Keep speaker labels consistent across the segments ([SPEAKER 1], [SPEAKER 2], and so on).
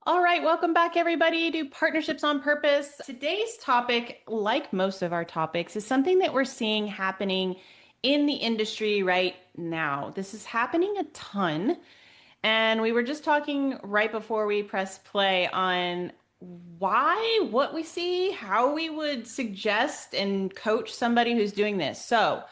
[SPEAKER 1] All right, welcome back, everybody, to Partnerships on Purpose. Today's topic, like most of our topics, is something that we're seeing happening in the industry right now. This is happening a ton. And we were just talking right before we press play on why, what we see, how we would suggest and coach somebody who's doing this. So,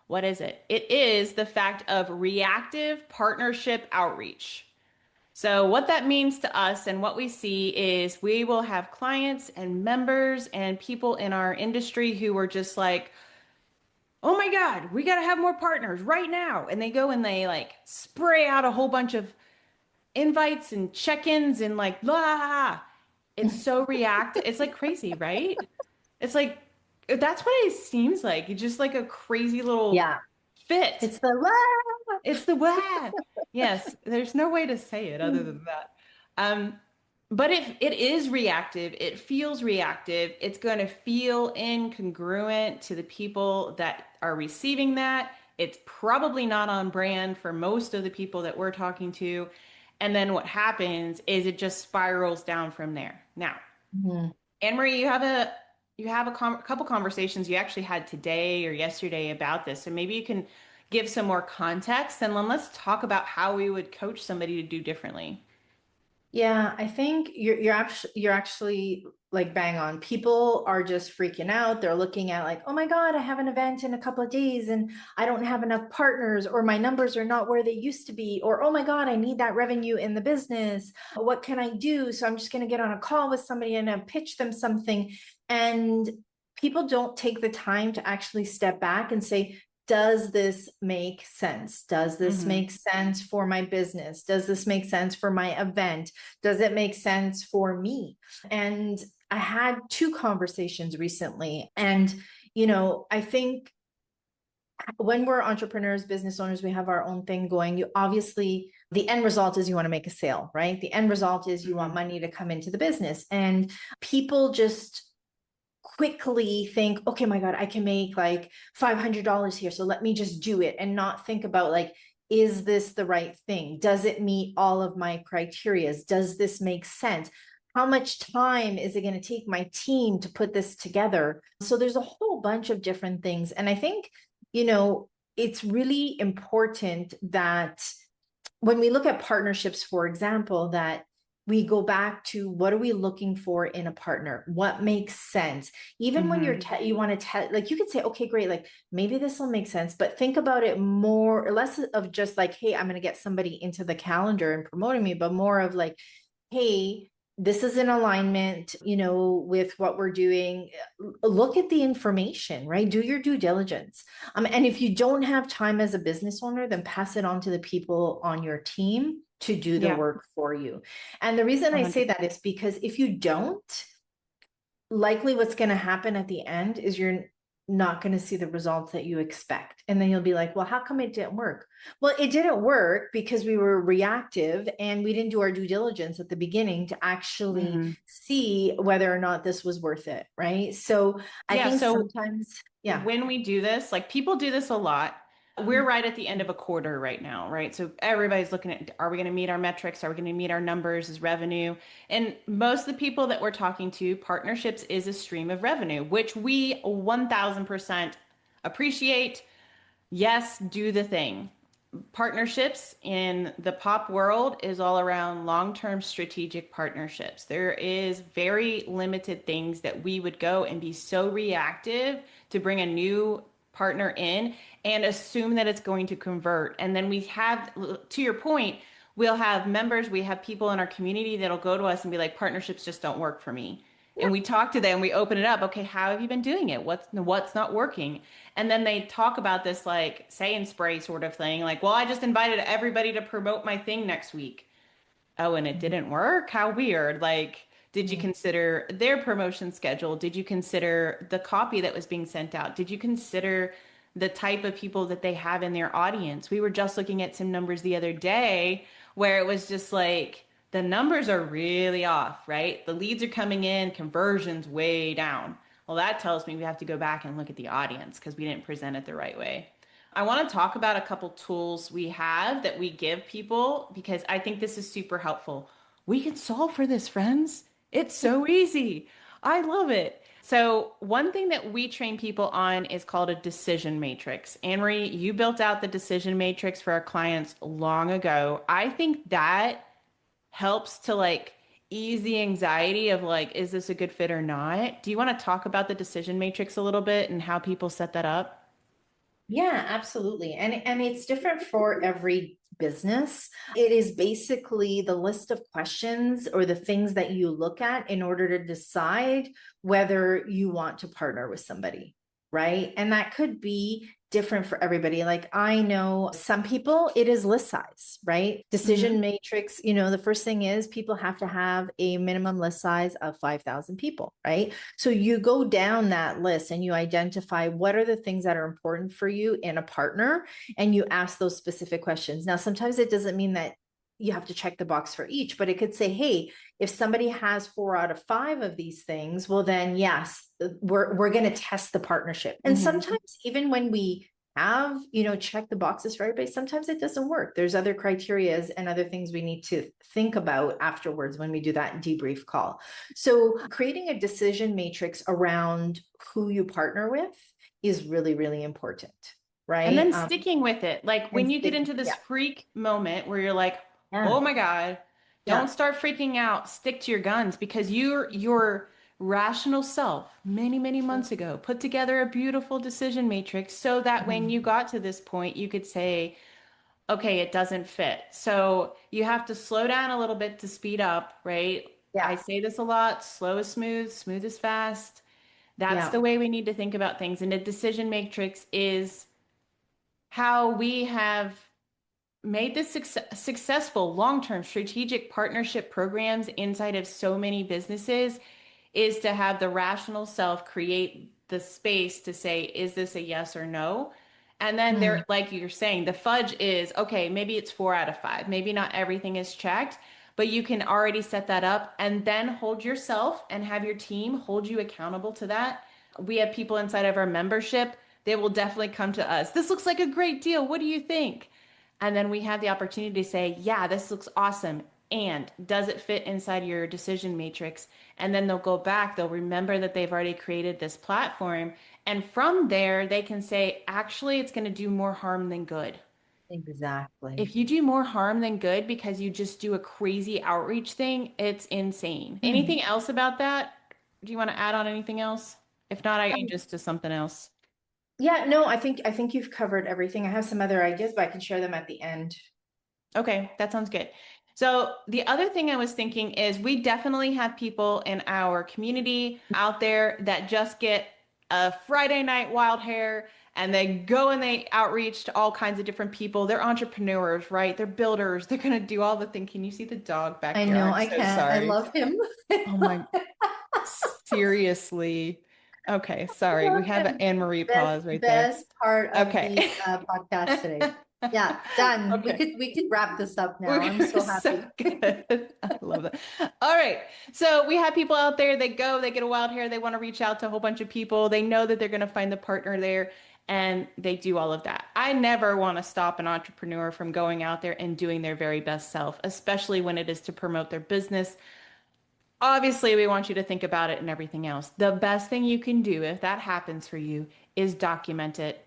[SPEAKER 1] what is it? It is the fact of reactive partnership outreach. So, what that means to us and what we see is we will have clients and members and people in our industry who are just like, oh my God, we got to have more partners right now. And they go and they like spray out a whole bunch of invites and check-ins and like, blah. It's so reactive. It's like crazy, right? It's like, that's what it seems like. It's just like a crazy little
[SPEAKER 2] Yeah,
[SPEAKER 1] fit.
[SPEAKER 2] it's the "Wah!"
[SPEAKER 1] It's the web. Yes, there's no way to say it other than that. Um, but if it is reactive, it feels reactive. It's going to feel incongruent to the people that are receiving that. It's probably not on brand for most of the people that we're talking to. And then what happens is it just spirals down from there. Now,
[SPEAKER 2] Mhm.
[SPEAKER 1] Anne Marie, you have a couple conversations you actually had today or yesterday about this, so maybe you can give some more context, and then let's talk about how we would coach somebody to do differently.
[SPEAKER 2] Yeah, I think you're actually like bang on. People are just freaking out. They're looking at like, oh my God, I have an event in a couple of days and I don't have enough partners, or my numbers are not where they used to be, or oh my God, I need that revenue in the business. What can I do? So I'm just going to get on a call with somebody and pitch them something. And people don't take the time to actually step back and say, does this make sense? Does this
[SPEAKER 1] Hmm.
[SPEAKER 2] make sense for my business? Does this make sense for my event? Does it make sense for me? And I had two conversations recently. And, I think when we're entrepreneurs, business owners, we have our own thing going. You obviously, the end result is you want to make a sale, right? The end result is you want
[SPEAKER 1] Hmm.
[SPEAKER 2] money to come into the business. And people just quickly think, okay, my God, I can make like $500 here. So let me just do it and not think about like, is this the right thing? Does it meet all of my criterias? Does this make sense? How much time is it going to take my team to put this together? So there's a whole bunch of different things. And I think, you know, it's really important that when we look at partnerships, for example, that we go back to what are we looking for in a partner? What makes sense? Even when
[SPEAKER 1] Hmm.
[SPEAKER 2] you want to tell, like you could say, okay, great, like maybe this will make sense, but think about it more or less of just like, hey, I'm going to get somebody into the calendar and promoting me, but more of like, hey, this is in alignment, with what we're doing. Look at the information, right? Do your due diligence. And if you don't have time as a business owner, then pass it on to the people on your team to do the
[SPEAKER 1] Yeah,
[SPEAKER 2] work for you. And the reason I say
[SPEAKER 1] 100.
[SPEAKER 2] that is because if you don't, likely what's going to happen at the end is you're not going to see the results that you expect. And then you'll be like, well, how come it didn't work? Well, it didn't work because we were reactive and we didn't do our due diligence at the beginning to actually
[SPEAKER 1] Hmm.
[SPEAKER 2] see whether or not this was worth it. Right. So I
[SPEAKER 1] Yeah,
[SPEAKER 2] think
[SPEAKER 1] so
[SPEAKER 2] sometimes, yeah.
[SPEAKER 1] when we do this, like people do this a lot. We're right at the end of a quarter right now, right? So everybody's looking at, are we going to meet our metrics? Are we going to meet our numbers as revenue? And most of the people that we're talking to, partnerships is a stream of revenue, which we 1000% appreciate. Yes, do the thing. Partnerships in the pop world is all around long-term strategic partnerships. There is very limited things that we would go and be so reactive to bring a new partner in and assume that it's going to convert. And then we have, to your point, we'll have members, we have people in our community that'll go to us and be like, partnerships just don't work for me. And we talk to them, we open it up. Okay, how have you been doing it? What's not working? And then they talk about this like say and spray sort of thing. Like, well, I just invited everybody to promote my thing next week. Oh, and it didn't work? How weird. Like, did you
[SPEAKER 2] Mhm.
[SPEAKER 1] consider their promotion schedule? Did you consider the copy that was being sent out? Did you consider the type of people that they have in their audience? We were just looking at some numbers the other day where it was just like the numbers are really off, right? The leads are coming in, conversions way down. Well, that tells me we have to go back and look at the audience because we didn't present it the right way. I want to talk about a couple tools we have that we give people because I think this is super helpful. We can solve for this, friends. It's so easy. I love it. So, one thing that we train people on is called a decision matrix. Anne Marie, you built out the decision matrix for our clients long ago. I think that helps to like ease the anxiety of like, is this a good fit or not? Do you want to talk about the decision matrix a little bit and how people set that up?
[SPEAKER 2] Yeah, absolutely. And it's different for every business. It is basically the list of questions or the things that you look at in order to decide whether you want to partner with somebody, right? And that could be different for everybody. Like I know some people, it is list size, right?
[SPEAKER 1] Hmm.
[SPEAKER 2] Decision matrix, the first thing is people have to have a minimum list size of 5,000 people, right? So you go down that list and you identify what are the things that are important for you in a partner, and you ask those specific questions. Now, sometimes it doesn't mean that you have to check the box for each, but it could say, hey, if somebody has 4 out of 5 of these things, well, then yes, we're going to test the partnership. And
[SPEAKER 1] Hmm.
[SPEAKER 2] sometimes even when we have, check the boxes for everybody, sometimes it doesn't work. There's other criterias and other things we need to think about afterwards when we do that debrief call. So creating a decision matrix around who you partner with is really, really important,
[SPEAKER 1] And
[SPEAKER 2] right?
[SPEAKER 1] then sticking with it. Like
[SPEAKER 2] And
[SPEAKER 1] when you get
[SPEAKER 2] stick,
[SPEAKER 1] into this
[SPEAKER 2] yeah,
[SPEAKER 1] freak moment where you're like,
[SPEAKER 2] yeah,
[SPEAKER 1] "Oh my God, don't
[SPEAKER 2] yeah,
[SPEAKER 1] start freaking out. Stick to your guns because your rational self many, many months ago put together a beautiful decision matrix so that when you
[SPEAKER 2] mhm,
[SPEAKER 1] got to this point, you could say, okay, it doesn't fit. So you have to slow down a little bit to speed up, right? I
[SPEAKER 2] yeah,
[SPEAKER 1] say this a lot, slow is smooth, smooth is fast. That's the
[SPEAKER 2] yeah,
[SPEAKER 1] way we need to think about things. And a decision matrix is how we have made this successful long-term strategic partnership programs inside of so many businesses is to have the rational self create the space to say, is this a yes or no? And then
[SPEAKER 2] mm,
[SPEAKER 1] there, like you're saying, the fudge is okay, maybe it's 4 out of 5. Maybe not everything is checked, but you can already set that up and then hold yourself and have your team hold you accountable to that. We have people inside of our membership. They will definitely come to us. This looks like a great deal. What do you think? And then we have the opportunity to say, yeah, this looks awesome. And does it fit inside your decision matrix? And then they'll go back, they'll remember that they've already created this platform. And from there, they can say, actually, it's going to do more harm than good.
[SPEAKER 2] exactly.
[SPEAKER 1] If you do more harm than good because you just do a crazy outreach thing, it's insane.
[SPEAKER 2] Mm.
[SPEAKER 1] Anything else about that? Do you want to add on anything else? If not, I can
[SPEAKER 2] Um,
[SPEAKER 1] just to something else.
[SPEAKER 2] yeah, no, I think you've covered everything. I have some other ideas, but I can share them at the end.
[SPEAKER 1] Okay, that sounds good. So the other thing I was thinking is we definitely have people in our community out there that just get a Friday night wild hair and they go and they outreach to all kinds of different people. They're entrepreneurs, right? They're builders. They're gonna do all the thing. Can you see the dog back
[SPEAKER 2] I
[SPEAKER 1] here?
[SPEAKER 2] know,
[SPEAKER 1] I'm
[SPEAKER 2] I
[SPEAKER 1] so
[SPEAKER 2] can't. I
[SPEAKER 1] sorry.
[SPEAKER 2] love him.
[SPEAKER 1] Oh my, seriously. Okay, sorry. We
[SPEAKER 2] Love
[SPEAKER 1] have an
[SPEAKER 2] him.
[SPEAKER 1] Anne Marie
[SPEAKER 2] Best
[SPEAKER 1] pause right there.
[SPEAKER 2] best part of
[SPEAKER 1] Okay.
[SPEAKER 2] the podcast today. Yeah, done. We
[SPEAKER 1] Okay.
[SPEAKER 2] could we could wrap this up now. I'm
[SPEAKER 1] We're
[SPEAKER 2] so
[SPEAKER 1] so
[SPEAKER 2] happy.
[SPEAKER 1] good. I love that. All right. So we have people out there, they go, they get a wild hair, they want to reach out to a whole bunch of people. They know that they're going to find the partner there, and they do all of that. I never want to stop an entrepreneur from going out there and doing their very best self, especially when it is to promote their business. Obviously, we want you to think about it and everything else. The best thing you can do if that happens for you is document it.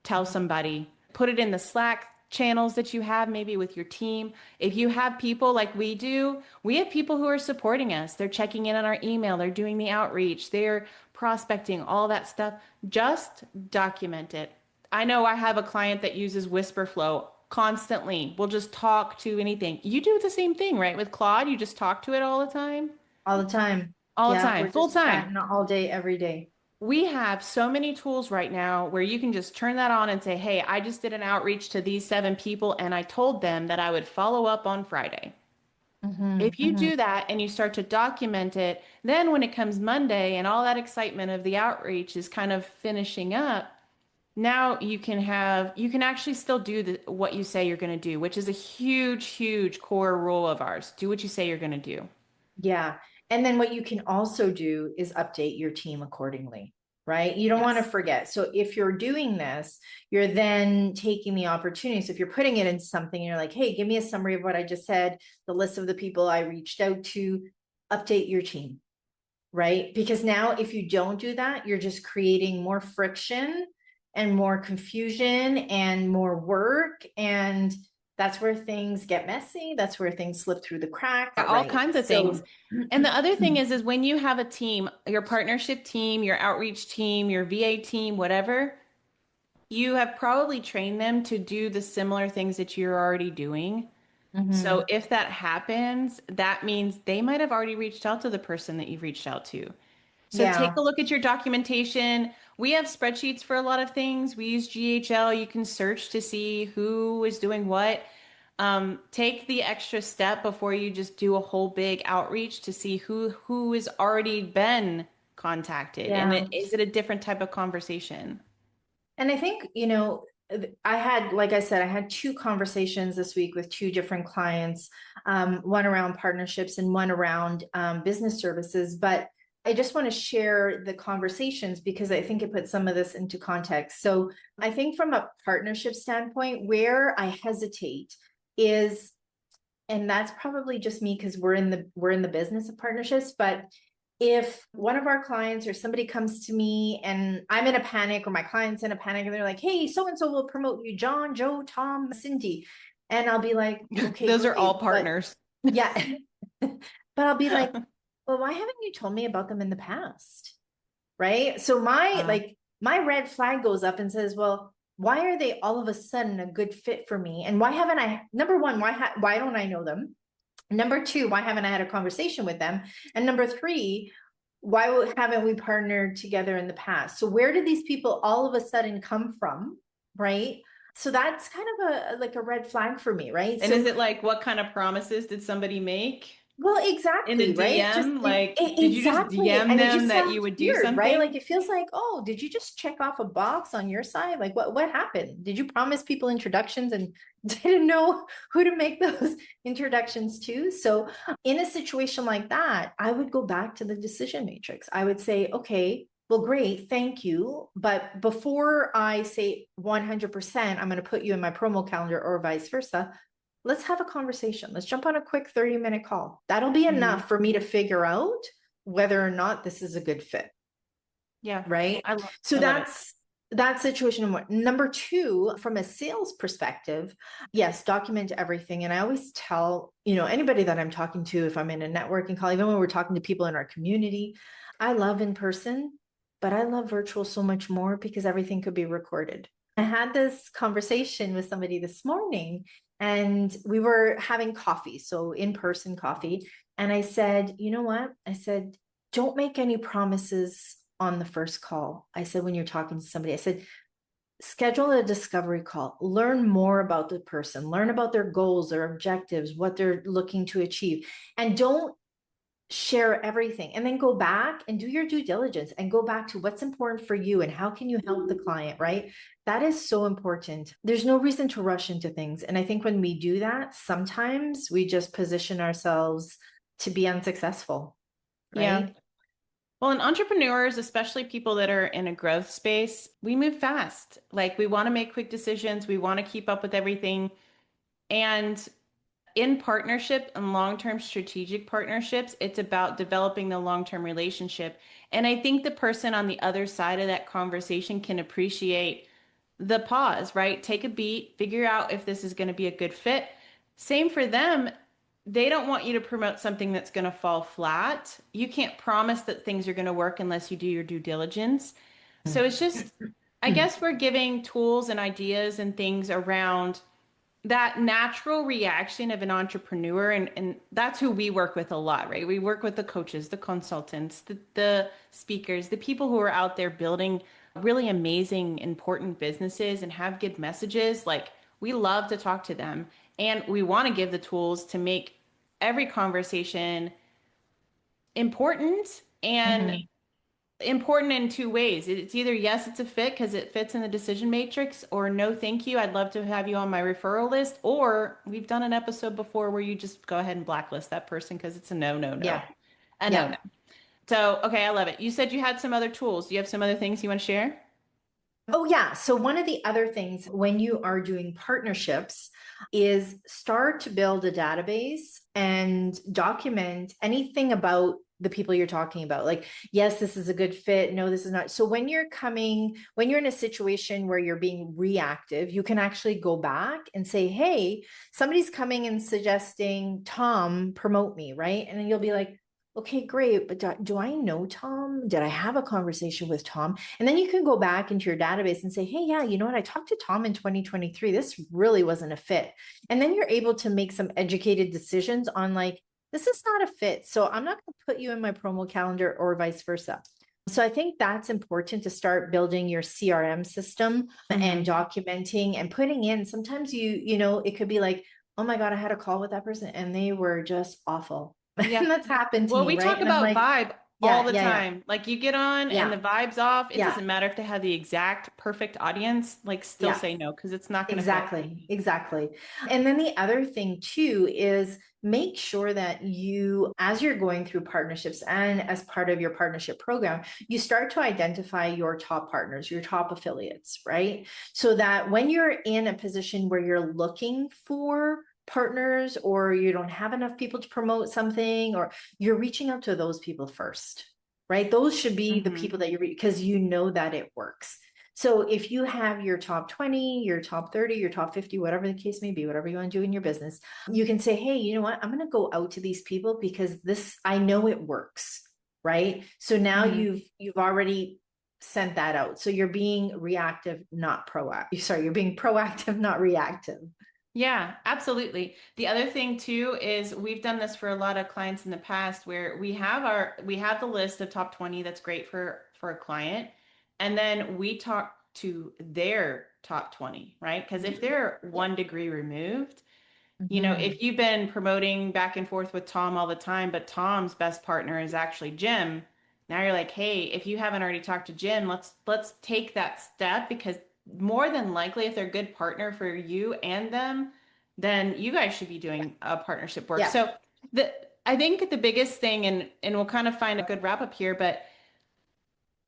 [SPEAKER 1] Tell somebody, put it in the Slack channels that you have, maybe with your team. If you have people like we do, we have people who are supporting us. They're checking in on our email, they're doing the outreach, they're prospecting, all that stuff. Just document it. I know I have a client that uses Whisper Flow constantly. We'll just talk to anything. You do the same thing, right? With Claude, you just talk to it all the time?
[SPEAKER 2] All the time.
[SPEAKER 1] All the
[SPEAKER 2] Yeah,
[SPEAKER 1] time,
[SPEAKER 2] we're
[SPEAKER 1] full
[SPEAKER 2] just
[SPEAKER 1] time.
[SPEAKER 2] chatting all day, every day.
[SPEAKER 1] We have so many tools right now where you can just turn that on and say, hey, I just did an outreach to these 7 people and I told them that I would follow up on Friday.
[SPEAKER 2] Hmm,
[SPEAKER 1] If you
[SPEAKER 2] hmm.
[SPEAKER 1] do that and you start to document it, then when it comes Monday and all that excitement of the outreach is kind of finishing up, now you can actually still do what you say you're going to do, which is a huge, huge core rule of ours. Do what you say you're going to do.
[SPEAKER 2] Yeah. And then what you can also do is update your team accordingly. right? You don't want to
[SPEAKER 1] Yes.
[SPEAKER 2] forget. So if you're doing this, you're then taking the opportunity. So if you're putting it into something, you're like, hey, give me a summary of what I just said, the list of the people I reached out to, update your team, right? Because now if you don't do that, you're just creating more friction and more confusion and more work. And that's where things get messy. That's where things slip through the crack,
[SPEAKER 1] Yeah, all
[SPEAKER 2] right?
[SPEAKER 1] kinds of things.
[SPEAKER 2] So,
[SPEAKER 1] And the other thing is when you have a team, your partnership team, your outreach team, your VA team, whatever, you have probably trained them to do the similar things that you're already doing. So
[SPEAKER 2] mhm.
[SPEAKER 1] if that happens, that means they might have already reached out to the person that you've reached out to. So take
[SPEAKER 2] Yeah,
[SPEAKER 1] a look at your documentation. We have spreadsheets for a lot of things. We use GHL. You can search to see who is doing what. Take the extra step before you just do a whole big outreach to see who has already been contacted, and
[SPEAKER 2] yeah.
[SPEAKER 1] is it a different type of conversation?
[SPEAKER 2] And I think, I had, like I said, I had two conversations this week with two different clients, one around partnerships and one around business services. But I just want to share the conversations because I think it puts some of this into context. So I think from a partnership standpoint, where I hesitate is, and that's probably just me because we're in the business of partnerships, but if one of our clients or somebody comes to me and I'm in a panic or my client's in a panic and they're like, hey, so and so will promote you, John, Joe, Tom, Cindy. And I'll be like, okay,
[SPEAKER 1] Those are all
[SPEAKER 2] great. But
[SPEAKER 1] partners.
[SPEAKER 2] yeah, but I'll be like, well, why haven't you told me about them in the past? Right. So
[SPEAKER 1] Uh,
[SPEAKER 2] my red flag goes up and says, well, why are they all of a sudden a good fit for me? And why haven't I, number one, why don't I know them? Number two, why haven't I had a conversation with them? And number three, why haven't we partnered together in the past? So where did these people all of a sudden come from? Right. So that's kind of a like a red flag for me, right?
[SPEAKER 1] and is
[SPEAKER 2] So
[SPEAKER 1] it like what kind of promises did somebody make
[SPEAKER 2] well,
[SPEAKER 1] in a
[SPEAKER 2] exactly, right? Just
[SPEAKER 1] DM? Like, did you just
[SPEAKER 2] exactly.
[SPEAKER 1] DM
[SPEAKER 2] And it
[SPEAKER 1] them
[SPEAKER 2] just
[SPEAKER 1] that you
[SPEAKER 2] sounds
[SPEAKER 1] would do
[SPEAKER 2] weird, right? Like
[SPEAKER 1] something?
[SPEAKER 2] it feels like, oh, did you just check off a box on your side? Like what happened? Did you promise people introductions and didn't know who to make those introductions to? So in a situation like that, I would go back to the decision matrix. I would say, okay, well, great, thank you. But before I say 100%, I'm going to put you in my promo calendar or vice versa, let's have a conversation. Let's jump on a quick 30-minute call. That'll be
[SPEAKER 1] Mhm.
[SPEAKER 2] enough for me to figure out whether or not this is a good fit.
[SPEAKER 1] Yeah,
[SPEAKER 2] Right. So
[SPEAKER 1] I love it.
[SPEAKER 2] that's that situation. Number two, from a sales perspective, yes, document everything. And I always tell, anybody that I'm talking to, if I'm in a networking call, even when we're talking to people in our community, I love in person, but I love virtual so much more because everything could be recorded. I had this conversation with somebody this morning and we were having coffee, so in person coffee. And I said, you know what? I said, don't make any promises on the first call. I said, when you're talking to somebody, I said, schedule a discovery call, learn more about the person, learn about their goals, their objectives, what they're looking to achieve, and don't share everything. And then go back and do your due diligence and go back to what's important for you and how can you help the client, right? That is so important. There's no reason to rush into things. And I think when we do that, sometimes we just position ourselves to be unsuccessful,
[SPEAKER 1] Yeah.
[SPEAKER 2] right?
[SPEAKER 1] Well, and entrepreneurs, especially people that are in a growth space, we move fast. Like we want to make quick decisions. We want to keep up with everything. And in partnership and long-term strategic partnerships, it's about developing the long-term relationship. And I think the person on the other side of that conversation can appreciate the pause, right? Take a beat, figure out if this is going to be a good fit. Same for them. They don't want you to promote something that's going to fall flat. You can't promise that things are going to work unless you do your due diligence. So it's just, I guess we're giving tools and ideas and things around that natural reaction of an entrepreneur, and that's who we work with a lot, right? We work with the coaches, the consultants, the speakers, the people who are out there building really amazing important businesses and have good messages. Like we love to talk to them, and we want to give the tools to make every conversation important, and
[SPEAKER 2] Mhm.
[SPEAKER 1] important in two ways. It's either yes, it's a fit because it fits in the decision matrix, or no, thank you. I'd love to have you on my referral list. Or we've done an episode before where you just go ahead and blacklist that person because it's a no, no, no,
[SPEAKER 2] Yeah.
[SPEAKER 1] a no,
[SPEAKER 2] Yeah.
[SPEAKER 1] no. So, okay, I love it. You said you had some other tools. Do you have some other things you want to share?
[SPEAKER 2] Oh, yeah. So, one of the other things when you are doing partnerships is start to build a database and document anything about the people you're talking about. Like, yes, this is a good fit. No, this is not. So, when you're in a situation where you're being reactive, you can actually go back and say, hey, somebody's coming and suggesting Tom promote me, right? And then you'll be like, okay, great. But do I know Tom? Did I have a conversation with Tom? And then you can go back into your database and say, hey, yeah, you know what? I talked to Tom in 2023. This really wasn't a fit. And then you're able to make some educated decisions on like, this is not a fit. So I'm not going to put you in my promo calendar or vice versa. So I think that's important to start building your CRM system and
[SPEAKER 1] Mm-hmm.
[SPEAKER 2] documenting and putting in. Sometimes it could be like, oh my God, I had a call with that person and they were just awful.
[SPEAKER 1] Yeah.
[SPEAKER 2] And that's happened to
[SPEAKER 1] Well,
[SPEAKER 2] me,
[SPEAKER 1] we
[SPEAKER 2] right?
[SPEAKER 1] talk
[SPEAKER 2] And I'm
[SPEAKER 1] about
[SPEAKER 2] like,
[SPEAKER 1] vibe all
[SPEAKER 2] yeah,
[SPEAKER 1] the
[SPEAKER 2] yeah, yeah,
[SPEAKER 1] time. Like you get on and the
[SPEAKER 2] yeah,
[SPEAKER 1] vibe's off. It
[SPEAKER 2] yeah,
[SPEAKER 1] doesn't matter if they have the exact perfect audience, like still
[SPEAKER 2] yeah.
[SPEAKER 1] say no because it's not going to fit.
[SPEAKER 2] Exactly, exactly. And then the other thing too is make sure that you, as you're going through partnerships and as part of your partnership program, you start to identify your top partners, your top affiliates, right? So that when you're in a position where you're looking for partners or you don't have enough people to promote something, or you're reaching out to those people first, right? Those should be the
[SPEAKER 1] Mm-hmm.
[SPEAKER 2] people that because you know that it works. So if you have your top 20, your top 30, your top 50, whatever the case may be, whatever you want to do in your business, you can say, hey, you know what? I'm going to go out to these people because this, I know it works. Right. So now
[SPEAKER 1] Mm-hmm.
[SPEAKER 2] you've already sent that out. So you're being reactive, not proactive. Sorry, you're being proactive, not reactive.
[SPEAKER 1] Yeah, absolutely. The other thing too is we've done this for a lot of clients in the past where we have the list of top 20 that's great for a client and then we talk to their top 20, right? Because if they're
[SPEAKER 2] Yeah.
[SPEAKER 1] 1 degree removed,
[SPEAKER 2] Mm-hmm.
[SPEAKER 1] if you've been promoting back and forth with Tom all the time, but Tom's best partner is actually Jim, now you're like, hey, if you haven't already talked to Jim, let's take that step because more than likely, if they're a good partner for you and them, then you guys should be doing partnership work.
[SPEAKER 2] Yeah.
[SPEAKER 1] So the I think the biggest thing, and we'll kind of find a good wrap up here, but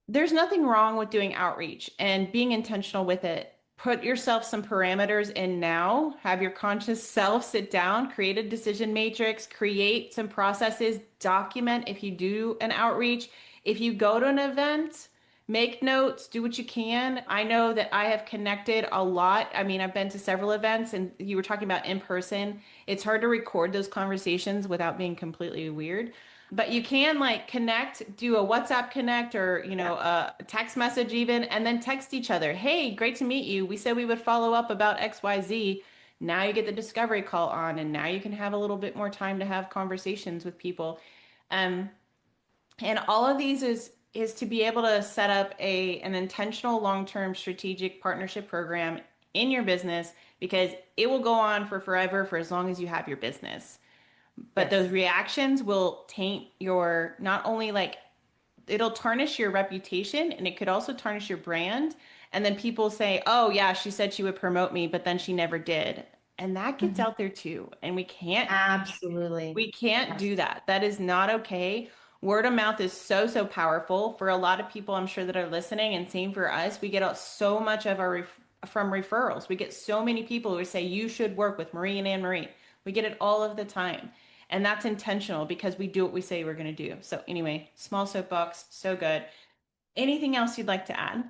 [SPEAKER 1] there's nothing wrong with doing outreach and being intentional with it. Put yourself some parameters in now, have your conscious self sit down, create a decision matrix, create some processes, document if you do an outreach. If you go to an event, make notes, do what you can. I know that I have connected a lot. I mean, I've been to several events and you were talking about in person. It's hard to record those conversations without being completely weird. But you can like connect, do a WhatsApp connect or,
[SPEAKER 2] Yeah.
[SPEAKER 1] a text message even, and then text each other. Hey, great to meet you. We said we would follow up about XYZ. Now you get the discovery call on, and now you can have a little bit more time to have conversations with people. Um, and all of these is to be able to set up an intentional long-term strategic partnership program in your business because it will go on for forever for as long as you have your business. But those
[SPEAKER 2] Yes.
[SPEAKER 1] reactions will taint your not only like it'll tarnish your reputation and it could also tarnish your brand. And then people say, oh, yeah, she said she would promote me, but then she never did. And that gets
[SPEAKER 2] Mhm.
[SPEAKER 1] out there too. And
[SPEAKER 2] Absolutely.
[SPEAKER 1] we can't do
[SPEAKER 2] Absolutely.
[SPEAKER 1] that. That is not okay. Word of mouth is so, so powerful for a lot of people, I'm sure that are listening, and same for us. We get out so much of from referrals. We get so many people who say, you should work with Marie and Anne Marie. We get it all of the time. And that's intentional because we do what we say we're going to do. So, anyway, small soapbox, so good. Anything else you'd like to add?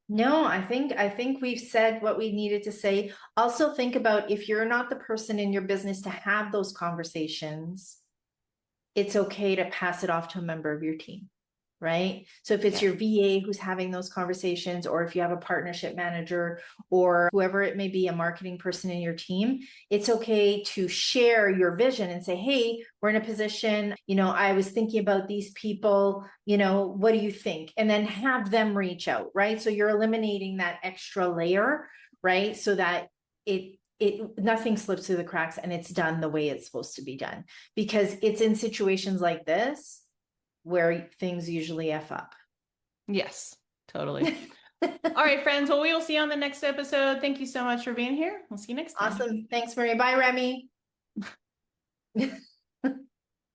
[SPEAKER 2] No, I think we've said what we needed to say. Also think about if you're not the person in your business to have those conversations, it's okay to pass it off to a member of your team, right? So if it's
[SPEAKER 1] Yes.
[SPEAKER 2] your VA who's having those conversations, or if you have a partnership manager or whoever it may be, a marketing person in your team, it's okay to share your vision and say, hey, we're in a position, I was thinking about these people, what do you think? And then have them reach out, right? So you're eliminating that extra layer, right? So that it nothing slips through the cracks and it's done the way it's supposed to be done, because it's in situations like this where things usually F up.
[SPEAKER 1] Yes, totally. All right, friends. Well, we will see you on the next episode. Thank you so much for being here. We'll see you next time.
[SPEAKER 2] Awesome. Thanks, Marie. Bye, Remy.